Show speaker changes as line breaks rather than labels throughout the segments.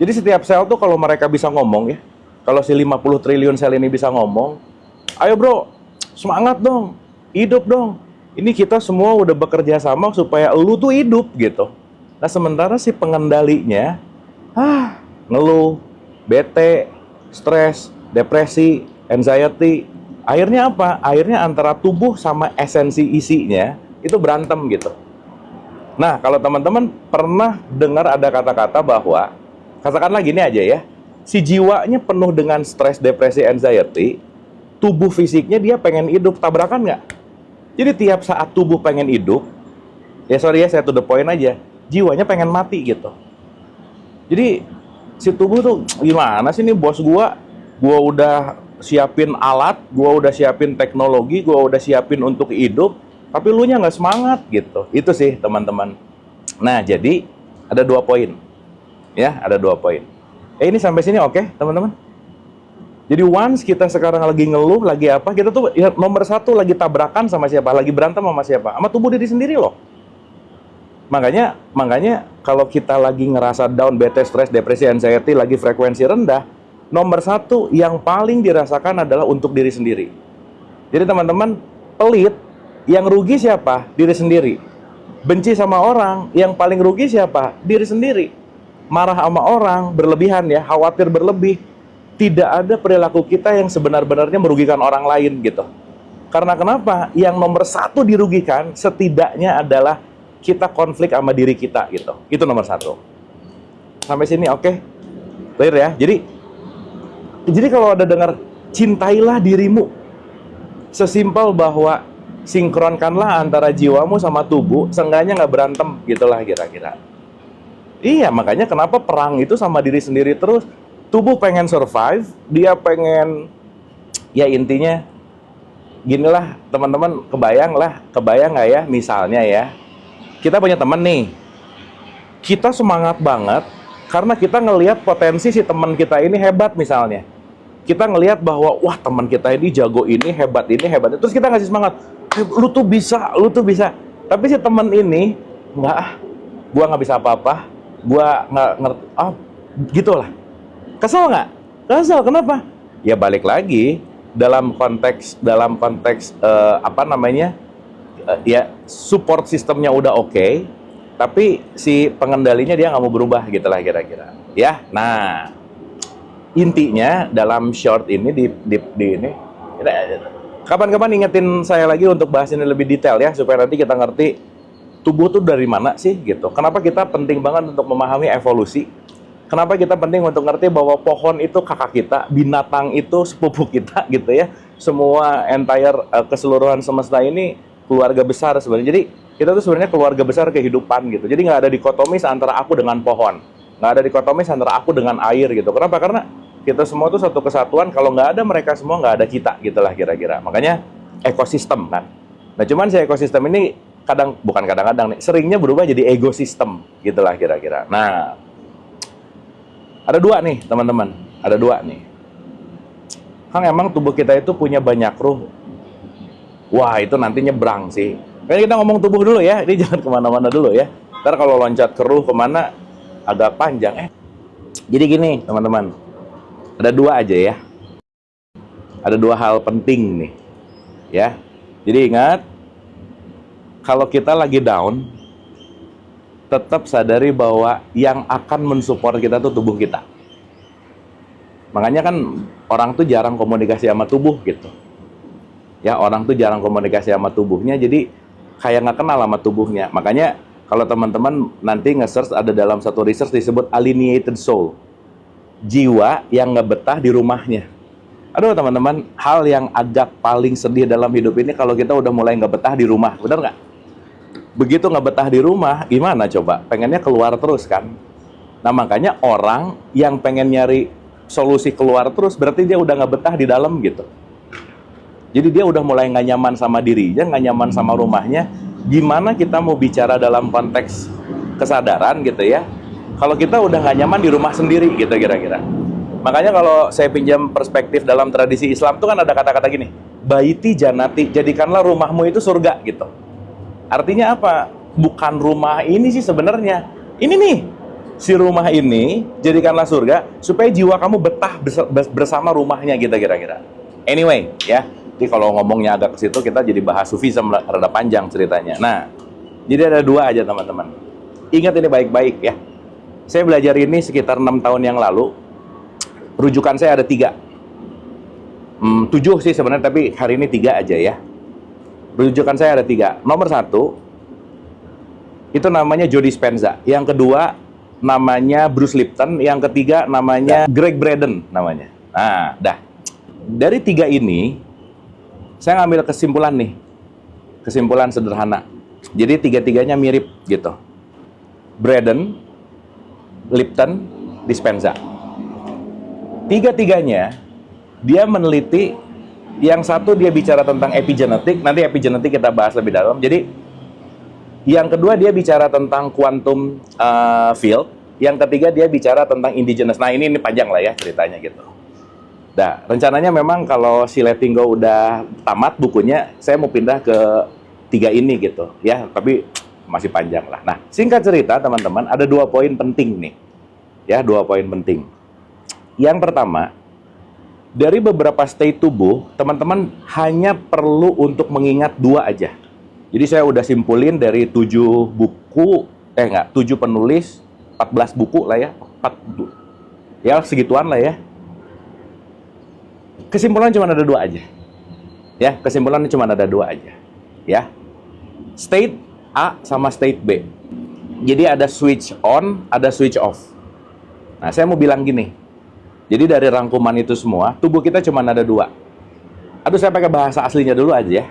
Jadi setiap sel tuh kalau mereka bisa ngomong ya, kalau si 50 triliun sel ini bisa ngomong, ayo bro, semangat dong, hidup dong. Ini kita semua udah bekerja sama supaya lu tuh hidup gitu. Nah sementara si pengendalinya, ngeluh, bete, stres, depresi, anxiety. Akhirnya apa? Akhirnya antara tubuh sama esensi isinya itu berantem gitu. Nah, kalau teman-teman pernah dengar ada kata-kata bahwa, katakanlah gini aja ya, si jiwanya penuh dengan stres, depresi, anxiety, tubuh fisiknya dia pengen hidup, tabrakan nggak? Jadi tiap saat tubuh pengen hidup, ya sorry ya saya to the point aja, jiwanya pengen mati gitu. Jadi si tubuh tuh gimana sih nih bos gua udah siapin alat, gua udah siapin teknologi, gua udah siapin untuk hidup, tapi lu nya nggak semangat gitu. Itu sih teman-teman. Nah jadi ada 2 poin, ya ada 2 poin. Ini sampai sini oke, teman-teman? Jadi once kita sekarang lagi ngeluh, lagi apa, kita tuh ya, nomor satu lagi tabrakan sama siapa, lagi berantem sama siapa, sama tubuh diri sendiri loh. Makanya kalau kita lagi ngerasa down, bete, stres, depresi, anxiety, lagi frekuensi rendah, nomor satu yang paling dirasakan adalah untuk diri sendiri. Jadi teman-teman, pelit, yang rugi siapa? Diri sendiri. Benci sama orang, yang paling rugi siapa? Diri sendiri. Marah sama orang, berlebihan ya, khawatir berlebih. Tidak ada perilaku kita yang sebenar-benarnya merugikan orang lain gitu. Karena kenapa? Yang nomor satu dirugikan setidaknya adalah kita konflik sama diri kita gitu. Itu nomor satu. Sampai sini oke? Clear ya? Jadi kalau ada dengar cintailah dirimu, sesimpel bahwa sinkronkanlah antara jiwamu sama tubuh, seenggaknya nggak berantem gitulah kira-kira. Iya, makanya kenapa perang itu sama diri sendiri terus. Tubuh pengen survive, dia pengen, ya intinya ginilah teman-teman, kebayang nggak ya, misalnya ya, kita punya teman nih, kita semangat banget karena kita ngelihat potensi si teman kita ini hebat misalnya. Kita ngelihat bahwa wah teman kita ini jago ini, hebat ini, hebat. Terus kita ngasih semangat, lu tuh bisa, lu tuh bisa. Tapi si teman ini gua nggak bisa apa-apa, gua nggak ngerti, gitulah. Kesel nggak? Kesel, kenapa? Ya balik lagi dalam konteks ya support sistemnya udah oke, tapi si pengendalinya dia nggak mau berubah gitulah kira-kira. Ya, nah intinya dalam short ini di ini, kapan-kapan ingetin saya lagi untuk bahas ini lebih detail ya, supaya nanti kita ngerti tubuh tuh dari mana sih gitu. Kenapa kita penting banget untuk memahami evolusi? Kenapa kita penting untuk ngerti bahwa pohon itu kakak kita, binatang itu sepupu kita gitu ya. Semua entire keseluruhan semesta ini keluarga besar sebenarnya. Jadi kita tuh sebenarnya keluarga besar kehidupan gitu. Jadi nggak ada dikotomis antara aku dengan pohon, nggak ada dikotomis antara aku dengan air gitu. Kenapa? Karena kita semua tuh satu kesatuan. Kalau nggak ada mereka semua, nggak ada kita gitulah kira-kira. Makanya ekosistem kan. Nah cuman si ekosistem ini bukan kadang-kadang nih, seringnya berubah jadi ekosistem gitulah kira-kira. Nah ada 2 nih teman-teman, ada 2 nih. Kang, emang tubuh kita itu punya banyak ruh? Wah itu nanti nyebrang sih. Kayaknya kita ngomong tubuh dulu ya, ini jangan kemana-mana dulu ya. Ntar kalau loncat ke ruh kemana agak panjang. Jadi gini teman-teman, ada 2 aja ya. Ada 2 hal penting nih ya. Jadi ingat, kalau kita lagi down, tetap sadari bahwa yang akan mensupport kita tuh tubuh kita. Makanya kan orang tuh jarang komunikasi sama tubuh gitu. Ya, orang tuh jarang komunikasi sama tubuhnya, jadi kayak nggak kenal sama tubuhnya. Makanya kalau teman-teman nanti nge-search, ada dalam satu research disebut alienated soul. Jiwa yang nggak betah di rumahnya. Aduh teman-teman, hal yang agak paling sedih dalam hidup ini kalau kita udah mulai nggak betah di rumah, benar nggak? Begitu nggak betah di rumah, gimana coba? Pengennya keluar terus kan? Nah makanya orang yang pengen nyari solusi keluar terus, berarti dia udah nggak betah di dalam gitu. Jadi dia udah mulai nggak nyaman sama dirinya, nggak nyaman sama rumahnya. Gimana kita mau bicara dalam konteks kesadaran gitu ya, kalau kita udah nggak nyaman di rumah sendiri gitu kira-kira. Makanya kalau saya pinjam perspektif dalam tradisi Islam tuh kan ada kata-kata gini, baiti janati, jadikanlah rumahmu itu surga gitu. Artinya apa? Bukan rumah ini sih sebenarnya. Ini nih, si rumah ini jadikanlah surga supaya jiwa kamu betah bersama rumahnya kita kira-kira. Anyway, ya. Jadi kalau ngomongnya agak ke situ kita jadi bahas sufisme rada panjang ceritanya. Nah, jadi ada dua aja teman-teman. Ingat ini baik-baik ya. Saya belajar ini sekitar 6 tahun yang lalu. Rujukan saya ada 3. 7 sih sebenarnya, tapi hari ini 3 aja ya. Rujukan saya ada 3. Nomor 1, itu namanya Joe Dispenza. Yang kedua, namanya Bruce Lipton. Yang ketiga, namanya Greg Braden namanya. Nah, dah. Dari 3 ini, saya ngambil kesimpulan nih. Kesimpulan sederhana. Jadi 3-3-nya mirip gitu. Braden, Lipton, Dispenza. 3-3-nya dia meneliti, yang satu dia bicara tentang epigenetik, nanti epigenetik kita bahas lebih dalam. Jadi yang kedua dia bicara tentang quantum field, yang ketiga dia bicara tentang indigenous. Nah ini panjang lah ya ceritanya gitu. Nah rencananya memang kalau si Letting Go udah tamat bukunya, saya mau pindah ke 3 ini gitu ya, tapi masih panjang lah. Nah singkat cerita teman-teman, ada 2 poin penting nih ya, 2 poin penting. Yang pertama, dari beberapa state tubuh, teman-teman hanya perlu untuk mengingat 2 aja. Jadi saya udah simpulin dari 7 buku, 7 penulis, 14 buku lah ya, ya segituan lah ya. Kesimpulannya cuma ada 2 aja. Ya, kesimpulannya cuma ada 2 aja. Ya. State A sama state B. Jadi ada switch on, ada switch off. Nah, saya mau bilang gini. Jadi dari rangkuman itu semua, tubuh kita cuma ada 2. Aduh, saya pakai bahasa aslinya dulu aja ya.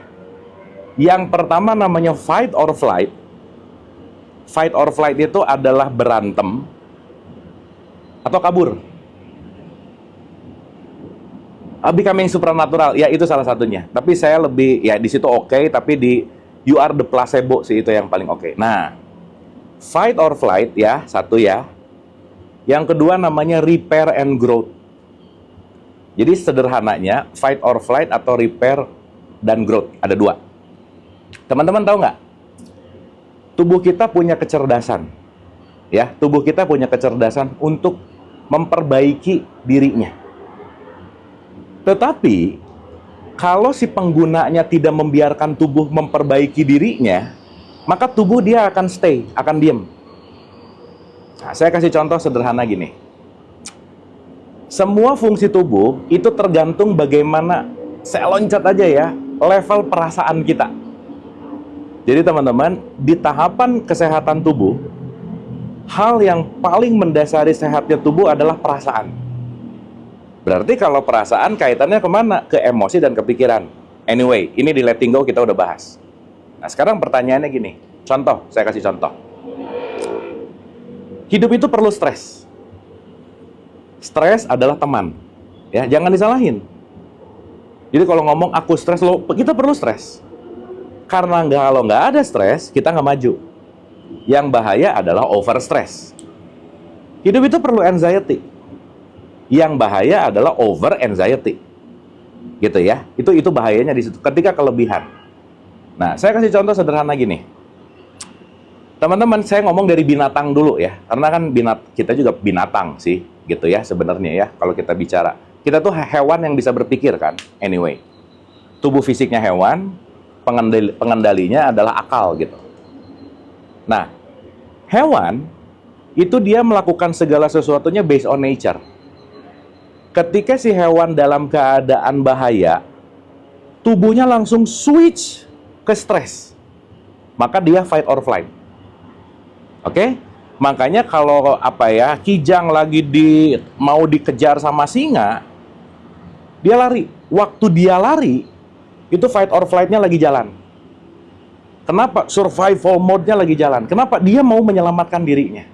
Yang pertama namanya fight or flight. Fight or flight itu adalah berantem atau kabur. Becoming supernatural, ya itu salah satunya. Tapi saya lebih, ya di situ oke, tapi di you are the placebo sih itu yang paling oke. Nah, fight or flight ya, satu ya. Yang kedua namanya repair and growth. Jadi sederhananya fight or flight atau repair dan growth, ada 2. Teman-teman tahu nggak? Tubuh kita punya kecerdasan, ya. Tubuh kita punya kecerdasan untuk memperbaiki dirinya. Tetapi kalau si penggunanya tidak membiarkan tubuh memperbaiki dirinya, maka tubuh dia akan stay, akan diem. Nah, saya kasih contoh sederhana gini. Semua fungsi tubuh itu tergantung bagaimana, saya loncat aja ya, level perasaan kita. Jadi teman-teman, di tahapan kesehatan tubuh, hal yang paling mendasari sehatnya tubuh adalah perasaan. Berarti kalau perasaan kaitannya kemana? Ke emosi dan kepikiran. Anyway, ini di Letting Go kita udah bahas. Nah sekarang pertanyaannya gini, contoh, saya kasih contoh. Hidup itu perlu stres. Stres adalah teman. Ya, jangan disalahin. Jadi kalau ngomong aku stres, kita perlu stres. Karena kalau nggak ada stres, kita nggak maju. Yang bahaya adalah over stress. Hidup itu perlu anxiety. Yang bahaya adalah over anxiety. Gitu ya. Itu bahayanya di situ ketika kelebihan. Nah, saya kasih contoh sederhana gini. Teman-teman, saya ngomong dari binatang dulu ya. Karena kan kita juga binatang sih, gitu ya sebenarnya ya. Kalau kita bicara, kita tuh hewan yang bisa berpikir kan. Anyway, tubuh fisiknya hewan, pengendalinya adalah akal gitu. Nah, hewan itu dia melakukan segala sesuatunya based on nature. Ketika si hewan dalam keadaan bahaya, tubuhnya langsung switch ke stres. Maka dia fight or flight. Oke? Makanya kalau kijang lagi mau dikejar sama singa, dia lari. Waktu dia lari, itu fight or flight-nya lagi jalan. Kenapa? Survival mode-nya lagi jalan. Kenapa? Dia mau menyelamatkan dirinya.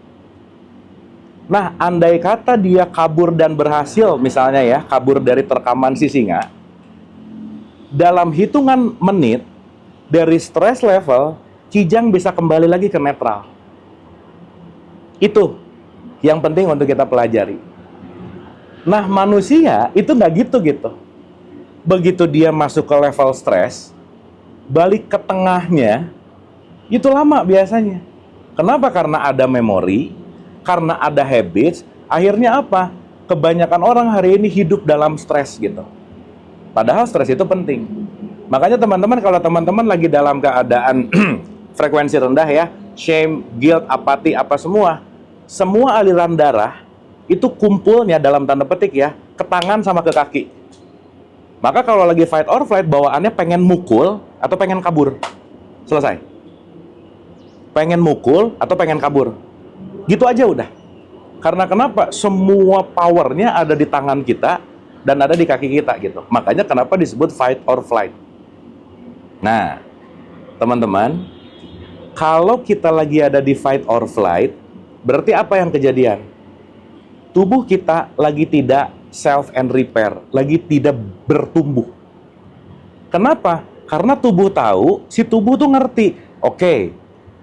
Nah, andai kata dia kabur dan berhasil, misalnya ya, kabur dari terkaman si singa, dalam hitungan menit, dari stress level, kijang bisa kembali lagi ke netral. Itu yang penting untuk kita pelajari. Nah, manusia itu nggak gitu. Begitu dia masuk ke level stres, balik ke tengahnya, itu lama biasanya. Kenapa? Karena ada memori, Karena ada habits, akhirnya apa? Kebanyakan orang hari ini hidup dalam stres gitu. Padahal stres itu penting. Makanya teman-teman, kalau teman-teman lagi dalam keadaan frekuensi rendah ya, shame, guilt, apati, apa semua aliran darah itu kumpulnya dalam tanda petik ya, ke tangan sama ke kaki. Maka kalau lagi fight or flight, bawaannya pengen mukul atau pengen kabur. Selesai. Pengen mukul atau pengen kabur. Gitu aja udah. Karena kenapa? Semua powernya ada di tangan kita dan ada di kaki kita gitu. Makanya kenapa disebut fight or flight. Nah, teman-teman, kalau kita lagi ada di fight or flight, berarti apa yang kejadian? Tubuh kita lagi tidak self and repair, lagi tidak bertumbuh. Kenapa? Karena tubuh tahu, si tubuh tuh ngerti, oke,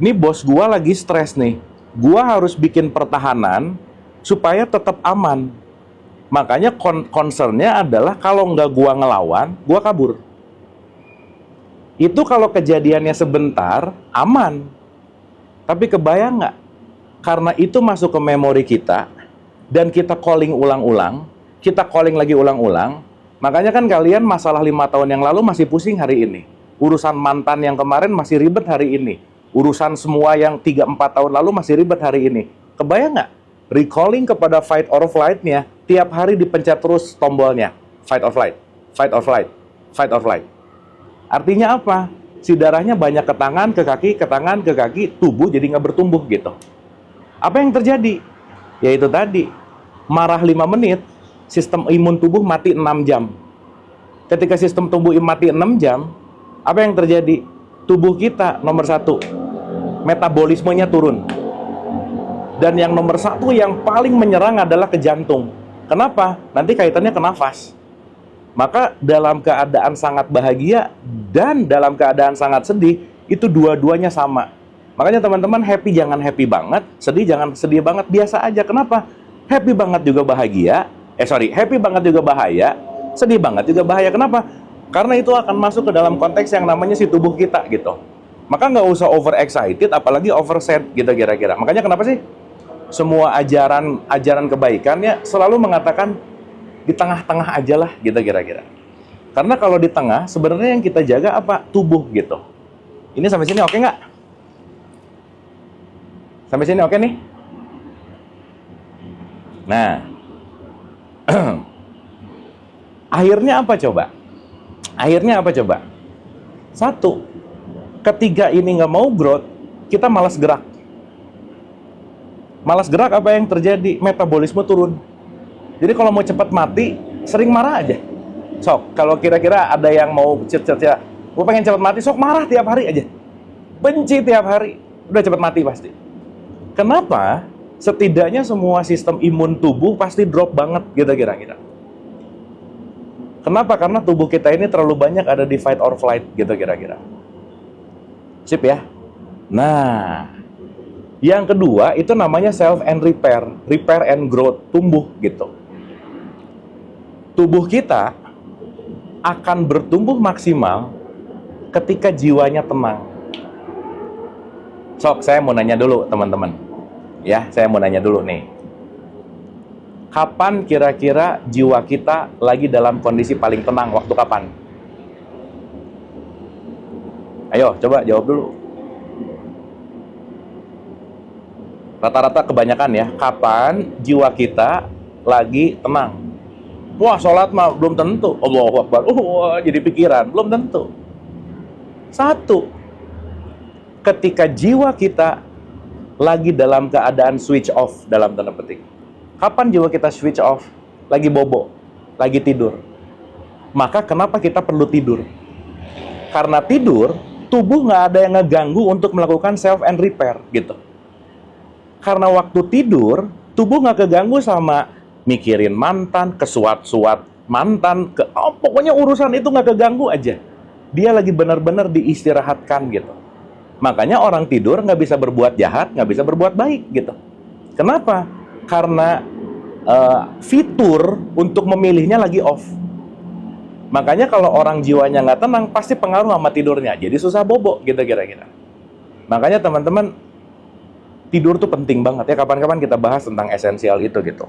ini bos gua lagi stres nih, gua harus bikin pertahanan supaya tetap aman. Makanya concernnya adalah kalau nggak gua ngelawan, gua kabur. Itu kalau kejadiannya sebentar, aman. Tapi kebayang nggak? Karena itu masuk ke memori kita, dan kita calling ulang-ulang, kita calling lagi ulang-ulang, makanya kan kalian masalah 5 tahun yang lalu masih pusing hari ini. Urusan mantan yang kemarin masih ribet hari ini. Urusan semua yang 3-4 tahun lalu masih ribet hari ini. Kebayang nggak? Recalling kepada fight or flight-nya, tiap hari dipencet terus tombolnya. Fight or flight, fight or flight, fight or flight. Artinya apa? Si darahnya banyak ke tangan, ke kaki, ke tangan, ke kaki, tubuh jadi nggak bertumbuh gitu. Apa yang terjadi? Yaitu tadi, marah 5 menit, sistem imun tubuh mati 6 jam. Ketika sistem tubuh mati 6 jam, apa yang terjadi? Tubuh kita, nomor 1, metabolismenya turun. Dan yang nomor 1 yang paling menyerang adalah ke jantung. Kenapa? Nanti kaitannya ke nafas. Maka dalam keadaan sangat bahagia dan dalam keadaan sangat sedih, itu dua-duanya sama. Makanya teman-teman, happy jangan happy banget, sedih jangan sedih banget, biasa aja. Kenapa? Happy banget juga bahagia, happy banget juga bahaya, sedih banget juga bahaya. Kenapa? Karena itu akan masuk ke dalam konteks yang namanya si tubuh kita gitu. Maka nggak usah over excited, apalagi over sad gitu kira-kira. Makanya kenapa sih semua ajaran kebaikannya selalu mengatakan di tengah-tengah aja lah gitu kira-kira. Karena kalau di tengah sebenarnya yang kita jaga apa? Tubuh gitu. Ini sampai sini oke nggak? Sampai sini oke nih? Nah, akhirnya apa coba? Akhirnya apa coba? 1, ketika ini nggak mau growth, kita malas gerak. Malas gerak, apa yang terjadi? Metabolisme turun. Jadi kalau mau cepat mati, sering marah aja. Sok, kalau kira-kira ada yang mau cerita, gue pengen cepat mati, sok marah tiap hari aja. Benci tiap hari, udah cepat mati pasti. Kenapa? Setidaknya semua sistem imun tubuh pasti drop banget gitu kira-kira. Kenapa? Karena tubuh kita ini terlalu banyak ada di fight or flight gitu kira-kira. Sip ya? Nah, yang kedua itu namanya self and repair. Repair and growth, tumbuh gitu. Tubuh kita akan bertumbuh maksimal ketika jiwanya tenang. Sok, saya mau nanya dulu teman-teman. Ya, saya mau nanya dulu nih. Kapan kira-kira jiwa kita lagi dalam kondisi paling tenang? Waktu kapan? Ayo, coba jawab dulu. Rata-rata kebanyakan ya, kapan jiwa kita lagi tenang? Wah, sholat mah belum tentu. Allahu Akbar. Jadi pikiran, belum tentu. 1, ketika jiwa kita lagi dalam keadaan switch off dalam tanda petik. Kapan jiwa kita switch off? Lagi bobo, lagi tidur. Maka kenapa kita perlu tidur? Karena tidur, tubuh nggak ada yang ngeganggu untuk melakukan self and repair gitu. Karena waktu tidur, tubuh nggak keganggu sama mikirin mantan, kesuat-suat mantan, pokoknya urusan itu nggak keganggu aja. Dia lagi benar-benar diistirahatkan gitu. Makanya orang tidur nggak bisa berbuat jahat, nggak bisa berbuat baik gitu. Kenapa? Karena fitur untuk memilihnya lagi off. Makanya kalau orang jiwanya nggak tenang, pasti pengaruh sama tidurnya. Jadi susah bobo gitu kira-kira. Makanya teman-teman, tidur tuh penting banget ya. Kapan-kapan kita bahas tentang esensial itu gitu.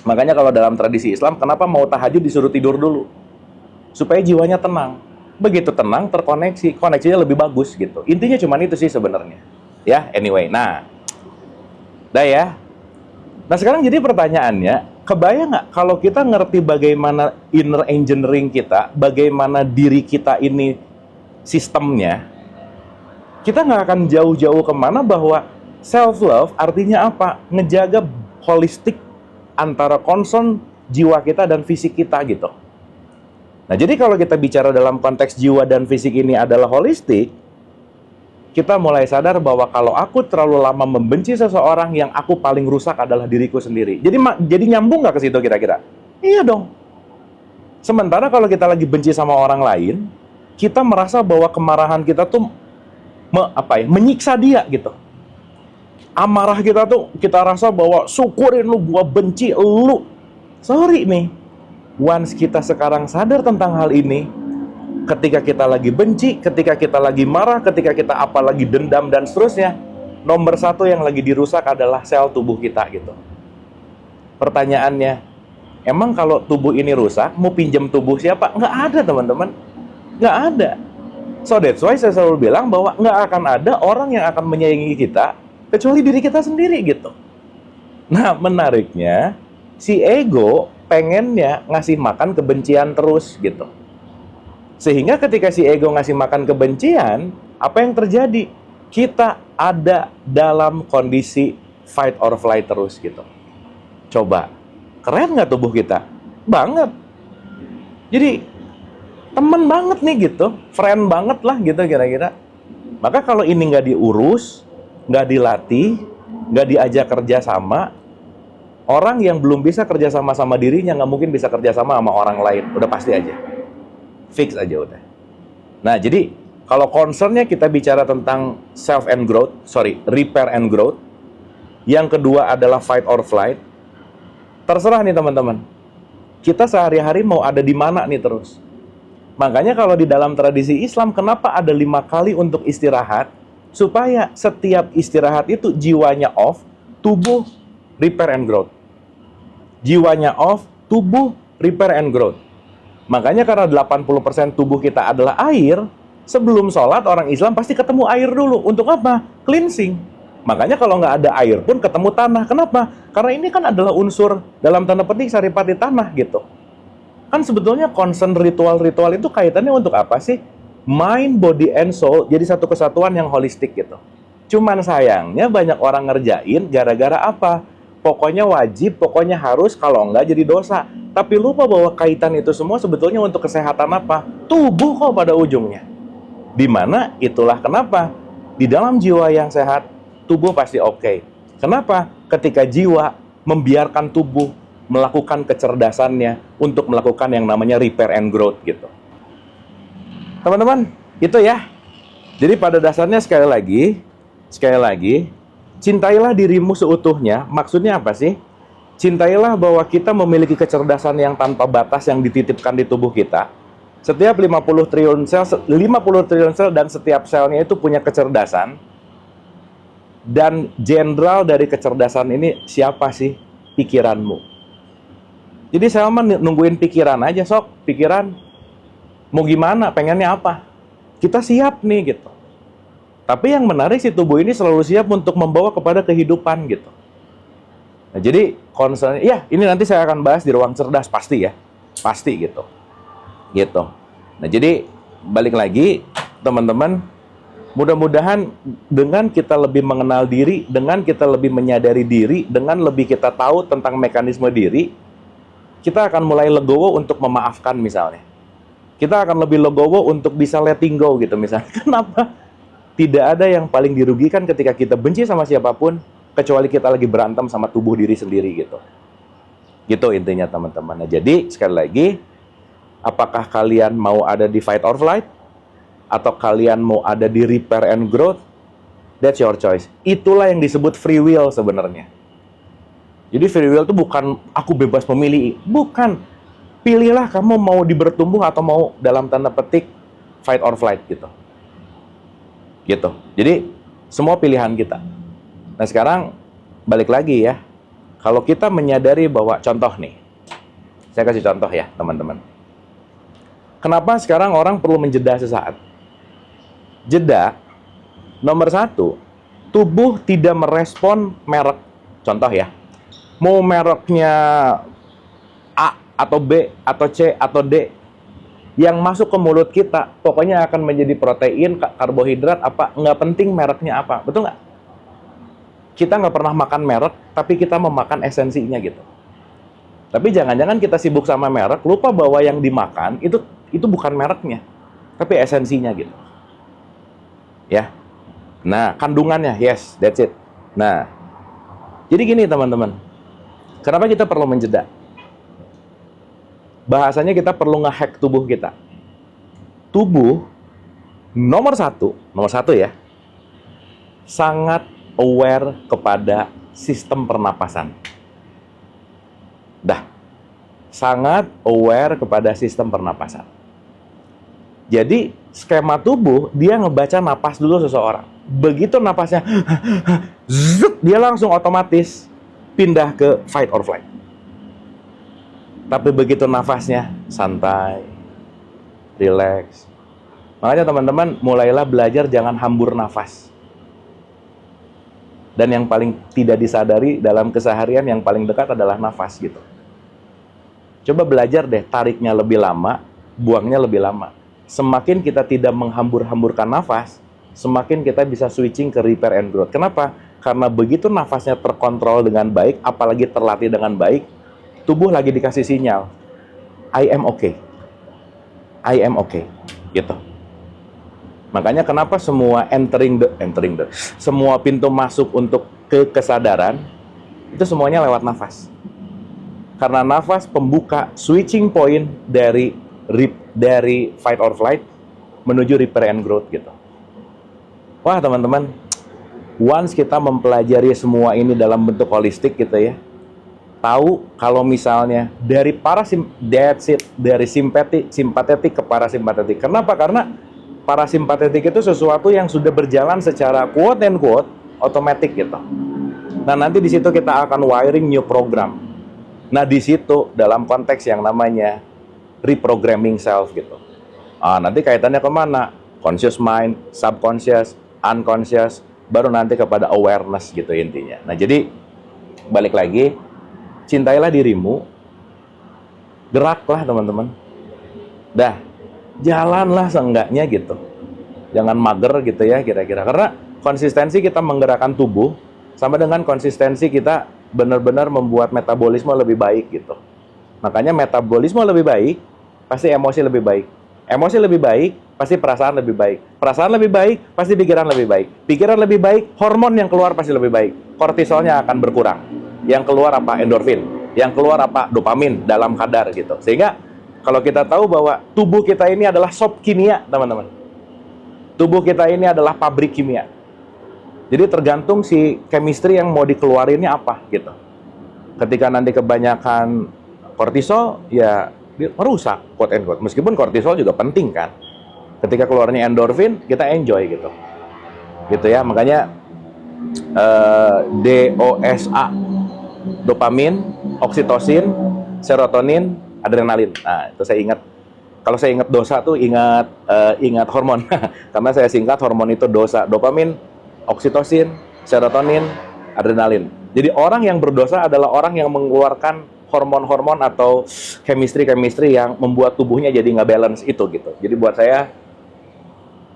Makanya kalau dalam tradisi Islam, kenapa mau tahajud disuruh tidur dulu? Supaya jiwanya tenang. Begitu tenang, terkoneksi, koneksinya lebih bagus gitu. Intinya cuma itu sih sebenarnya. Ya, anyway. Nah, dah ya. Nah sekarang jadi pertanyaannya, kebayang nggak kalau kita ngerti bagaimana inner engineering kita, bagaimana diri kita ini sistemnya, kita nggak akan jauh-jauh kemana bahwa self-love artinya apa? Ngejaga holistik antara concern jiwa kita dan fisik kita gitu. Nah jadi kalau kita bicara dalam konteks jiwa dan fisik ini adalah holistik, kita mulai sadar bahwa kalau aku terlalu lama membenci seseorang, yang aku paling rusak adalah diriku sendiri. Jadi nyambung nggak ke situ kira-kira? Iya dong. Sementara kalau kita lagi benci sama orang lain, kita merasa bahwa kemarahan kita tuh menyiksa dia gitu. Amarah kita tuh kita rasa bahwa syukurin lu, gua benci lu. Sorry nih. Once kita sekarang sadar tentang hal ini, ketika kita lagi benci, ketika kita lagi marah, ketika kita apalagi dendam dan seterusnya, nomor satu yang lagi dirusak adalah sel tubuh kita gitu. Pertanyaannya, emang kalau tubuh ini rusak, mau pinjam tubuh siapa? Nggak ada teman-teman. Nggak ada. So that's why saya selalu bilang bahwa nggak akan ada orang yang akan menyayangi kita kecuali diri kita sendiri gitu. Nah menariknya, si ego pengennya ngasih makan kebencian terus gitu. Sehingga ketika si ego ngasih makan kebencian, apa yang terjadi? Kita ada dalam kondisi fight or flight terus gitu. Coba, keren nggak tubuh kita? Banget. Jadi, temen banget nih gitu, friend banget lah gitu kira-kira. Maka kalau ini nggak diurus, nggak dilatih, nggak diajak kerja sama, orang yang belum bisa kerja sama dirinya nggak mungkin bisa kerja sama orang lain. Udah pasti aja. Fix aja udah. Nah, jadi kalau concernnya kita bicara tentang repair and growth. Yang kedua adalah fight or flight. Terserah nih teman-teman. Kita sehari-hari mau ada di mana nih terus. Makanya kalau di dalam tradisi Islam, kenapa ada 5 kali untuk istirahat? Supaya setiap istirahat itu jiwanya off, tubuh repair and growth. Jiwanya off, tubuh repair and growth. Makanya karena 80% tubuh kita adalah air, sebelum sholat orang Islam pasti ketemu air dulu. Untuk apa? Cleansing. Makanya kalau nggak ada air pun ketemu tanah. Kenapa? Karena ini kan adalah unsur dalam tanda petik saripati tanah gitu. Kan sebetulnya concern ritual-ritual itu kaitannya untuk apa sih? Mind, body, and soul jadi satu kesatuan yang holistik gitu. Cuman sayangnya banyak orang ngerjain gara-gara apa? Pokoknya wajib, pokoknya harus, kalau enggak jadi dosa. Tapi lupa bahwa kaitan itu semua sebetulnya untuk kesehatan apa? Tubuh kok pada ujungnya. Dimana itulah kenapa di dalam jiwa yang sehat, tubuh pasti oke. Kenapa? Ketika jiwa membiarkan tubuh melakukan kecerdasannya untuk melakukan yang namanya repair and growth gitu. Teman-teman, itu ya. Jadi pada dasarnya sekali lagi, cintailah dirimu seutuhnya. Maksudnya apa sih? Cintailah bahwa kita memiliki kecerdasan yang tanpa batas yang dititipkan di tubuh kita. Setiap 50 triliun sel dan setiap selnya itu punya kecerdasan. Dan jenderal dari kecerdasan ini siapa sih? Pikiranmu. Jadi Salman nungguin pikiran aja, sok. Pikiran, mau gimana, pengennya apa? Kita siap nih gitu. Tapi yang menarik si tubuh ini selalu siap untuk membawa kepada kehidupan gitu. Nah, jadi concern, ya ini nanti saya akan bahas di ruang cerdas pasti ya. Pasti gitu. Gitu. Nah, jadi balik lagi teman-teman, mudah-mudahan dengan kita lebih mengenal diri, dengan kita lebih menyadari diri, dengan lebih kita tahu tentang mekanisme diri, kita akan mulai legowo untuk memaafkan misalnya. Kita akan lebih legowo untuk bisa letting go gitu misalnya. Kenapa? Tidak ada yang paling dirugikan ketika kita benci sama siapapun, kecuali kita lagi berantem sama tubuh diri sendiri gitu. Gitu intinya teman-teman. Nah, jadi sekali lagi, apakah kalian mau ada di fight or flight? Atau kalian mau ada di repair and growth? That's your choice. Itulah yang disebut free will sebenarnya. Jadi free will itu bukan aku bebas memilih. Bukan. Pilihlah kamu mau bertumbuh atau mau dalam tanda petik fight or flight gitu. Gitu. Jadi semua pilihan kita. Nah sekarang balik lagi ya, kalau kita menyadari bahwa contoh nih, saya kasih contoh ya teman-teman. Kenapa sekarang orang perlu menjeda sesaat? Jeda, nomor satu, tubuh tidak merespon merek. Contoh ya, mau mereknya A atau B atau C atau D, yang masuk ke mulut kita pokoknya akan menjadi protein, karbohidrat, apa, nggak penting mereknya apa, betul nggak? Kita nggak pernah makan merek, tapi kita memakan esensinya gitu. Tapi jangan-jangan kita sibuk sama merek, lupa bahwa yang dimakan itu bukan mereknya, tapi esensinya gitu. Ya, nah kandungannya, yes, that's it. Nah, jadi gini teman-teman, kenapa kita perlu menjeda? Bahasanya kita perlu nge-hack tubuh kita. Tubuh nomor satu ya, sangat aware kepada sistem pernapasan. Sangat aware kepada sistem pernapasan. Jadi skema tubuh dia ngebaca napas dulu seseorang. Begitu napasnya, dia langsung otomatis pindah ke fight or flight. Tapi begitu nafasnya santai, relax. Makanya teman-teman mulailah belajar jangan hambur nafas. Dan yang paling tidak disadari dalam keseharian yang paling dekat adalah nafas gitu. Coba belajar deh tariknya lebih lama, buangnya lebih lama. Semakin kita tidak menghambur-hamburkan nafas, semakin kita bisa switching ke repair and growth. Kenapa? Karena begitu nafasnya terkontrol dengan baik, apalagi terlatih dengan baik, tubuh lagi dikasih sinyal, I am okay. I am okay. Gitu. Makanya kenapa semua semua pintu masuk untuk ke kesadaran, itu semuanya lewat nafas. Karena nafas pembuka switching point dari fight or flight menuju repair and growth gitu. Wah teman-teman, once kita mempelajari semua ini dalam bentuk holistik gitu ya, tahu kalau misalnya dari dari simpatetik ke parasimpatetik. Kenapa? Karena parasimpatetik itu sesuatu yang sudah berjalan secara quote and quote otomatis gitu. Nah nanti di situ kita akan wiring new program. Nah di situ dalam konteks yang namanya reprogramming self gitu. Nanti kaitannya kemana? Conscious mind, subconscious, unconscious, baru nanti kepada awareness gitu intinya. Nah jadi balik lagi, cintailah dirimu, geraklah teman-teman. Jalanlah seenggaknya gitu. Jangan mager gitu ya kira-kira. Karena konsistensi kita menggerakkan tubuh sama dengan konsistensi kita benar-benar membuat metabolisme lebih baik gitu. Makanya metabolisme lebih baik, pasti emosi lebih baik. Emosi lebih baik, pasti perasaan lebih baik. Perasaan lebih baik, pasti pikiran lebih baik. Pikiran lebih baik, hormon yang keluar pasti lebih baik. Kortisolnya akan berkurang. Yang keluar apa? Endorfin. Yang keluar apa? Dopamin dalam kadar gitu. Sehingga kalau kita tahu bahwa tubuh kita ini adalah shop kimia, teman-teman. Tubuh kita ini adalah pabrik kimia. Jadi tergantung si chemistry yang mau dikeluarinnya apa gitu. Ketika nanti kebanyakan kortisol, ya merusak, quote and quote. Meskipun kortisol juga penting kan. Ketika keluarnya endorfin, kita enjoy gitu. Gitu ya, makanya DOSA, dopamin, oksitosin, serotonin, adrenalin. Nah, itu saya ingat. Kalau saya ingat dosa tuh ingat hormon. Karena saya singkat hormon itu dosa, dopamin, oksitosin, serotonin, adrenalin. Jadi orang yang berdosa adalah orang yang mengeluarkan hormon-hormon atau chemistry yang membuat tubuhnya jadi nggak balance itu gitu. Jadi buat saya,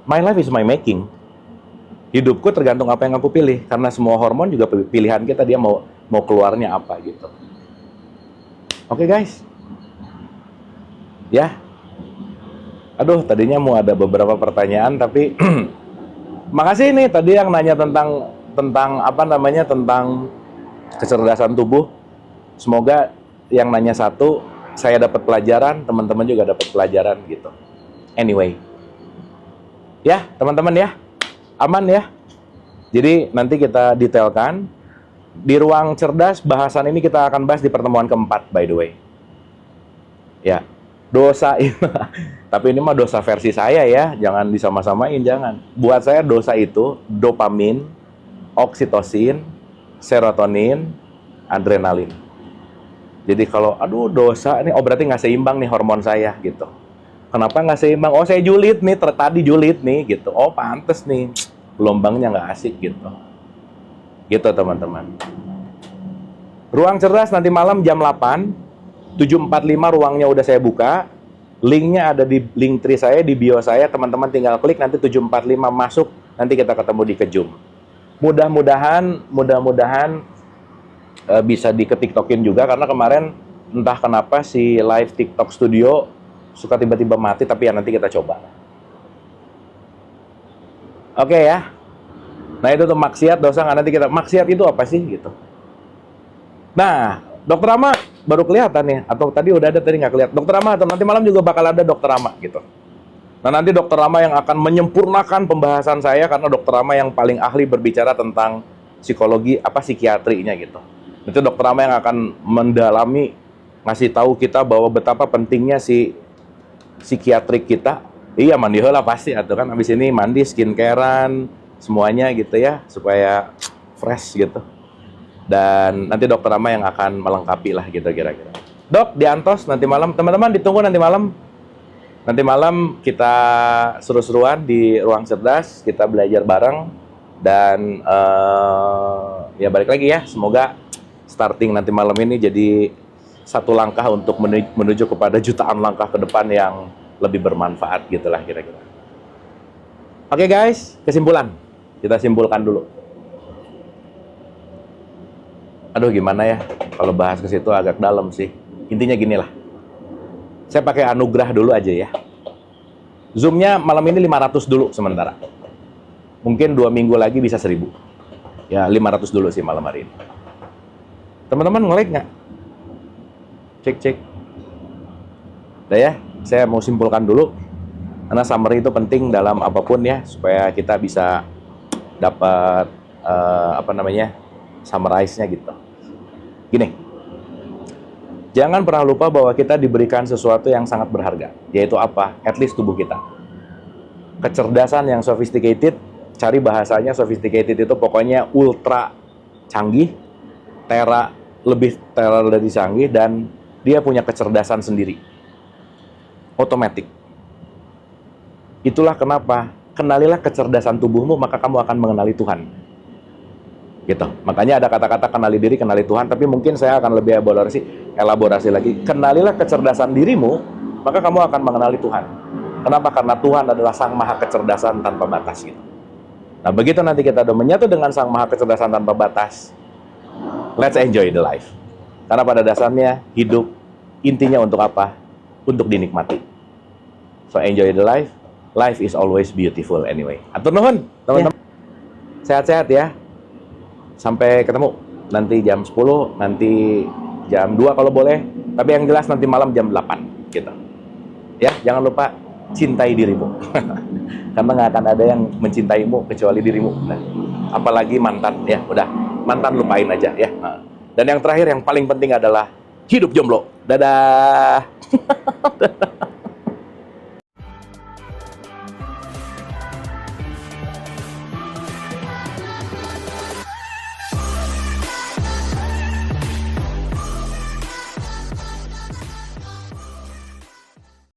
my life is my making. Hidupku tergantung apa yang aku pilih. Karena semua hormon juga pilihan kita, dia mau keluarnya apa gitu. Oke guys. Ya. Aduh, tadinya mau ada beberapa pertanyaan tapi makasih nih tadi yang nanya tentang apa namanya, tentang kecerdasan tubuh. Semoga yang nanya satu, saya dapat pelajaran, teman-teman juga dapat pelajaran gitu. Anyway. Ya, teman-teman ya. Aman ya. Jadi nanti kita detailkan di ruang cerdas. Bahasan ini kita akan bahas di pertemuan keempat, by the way. Ya. Dosa itu, tapi ini mah dosa versi saya ya, jangan disama-samain, jangan. Buat saya dosa itu dopamin, oksitosin, serotonin, adrenalin. Jadi kalau, aduh dosa nih, oh berarti nggak seimbang nih hormon saya gitu. Kenapa nggak seimbang? Oh saya julid nih, tadi julid nih gitu. Oh pantes nih, gelombangnya nggak asik gitu. Gitu teman-teman. Ruang cerdas nanti malam jam 8, 7.45 ruangnya udah saya buka. Linknya ada di link tree saya, di bio saya. Teman-teman tinggal klik, nanti 7.45 masuk, nanti kita ketemu di Kejum. Mudah-mudahan bisa diketiktokin juga, karena kemarin entah kenapa si live TikTok studio suka tiba-tiba mati, tapi ya nanti kita coba. Oke ya. Nah itu tuh maksiat, dosa nggak, nanti kita, maksiat itu apa sih gitu. Nah, Dokter Rama baru kelihatan nih, atau tadi udah ada, tadi nggak kelihatan. Dokter Rama, atau nanti malam juga bakal ada Dokter Rama gitu. Nah nanti Dokter Rama yang akan menyempurnakan pembahasan saya, karena Dokter Rama yang paling ahli berbicara tentang psikologi, psikiatrinya gitu. Itu Dokter Rama yang akan mendalami, ngasih tahu kita bahwa betapa pentingnya si psikiatrik kita. Iya mandi heula pasti, atau kan abis ini mandi, skincarean, semuanya gitu ya, supaya fresh gitu. Dan nanti Dokter Rama yang akan melengkapi lah gitu kira-kira. Dok, diantos nanti malam, teman-teman ditunggu nanti malam. Nanti malam kita seru-seruan di Ruang Cerdas, kita belajar bareng. Dan ya balik lagi ya, semoga starting nanti malam ini jadi satu langkah untuk menuju kepada jutaan langkah ke depan yang lebih bermanfaat gitulah kira-kira. Oke guys, kesimpulan. Kita simpulkan dulu. Aduh gimana ya, kalau bahas ke situ agak dalam sih. Intinya gini lah. Saya pakai anugerah dulu aja ya. Zoom-nya malam ini 500 dulu sementara. Mungkin 2 minggu lagi bisa 1000. Ya 500 dulu sih malam hari ini. Teman-teman nge-like nggak? Cek. Udah ya, saya mau simpulkan dulu. Karena summary itu penting dalam apapun ya, supaya kita bisa dapat summarize-nya gitu. Gini, jangan pernah lupa bahwa kita diberikan sesuatu yang sangat berharga, yaitu apa? At least tubuh kita. Kecerdasan yang sophisticated, cari bahasanya sophisticated itu pokoknya ultra canggih, lebih dari canggih, dan dia punya kecerdasan sendiri. Otomatis. Itulah kenapa, kenalilah kecerdasan tubuhmu, maka kamu akan mengenali Tuhan. Gitu. Makanya ada kata-kata kenali diri, kenali Tuhan, tapi mungkin saya akan lebih elaborasi lagi. Kenalilah kecerdasan dirimu, maka kamu akan mengenali Tuhan. Kenapa? Karena Tuhan adalah Sang Maha Kecerdasan tanpa batas gitu. Nah, begitu nanti kita udah menyatu dengan Sang Maha Kecerdasan tanpa batas, let's enjoy the life. Karena pada dasarnya hidup intinya untuk apa? Untuk dinikmati. So enjoy the life. Life is always beautiful anyway. Atur nuhun, teman-teman. Sehat-sehat ya. Sampai ketemu nanti jam 10, nanti jam 2 kalau boleh. Tapi yang jelas nanti malam jam 8 gitu. Ya, jangan lupa cintai dirimu. Karena nggak akan ada yang mencintaimu kecuali dirimu. Nah, apalagi mantan ya, udah mantan lupain aja ya. Nah. Dan yang terakhir yang paling penting adalah hidup jomblo. Dadah.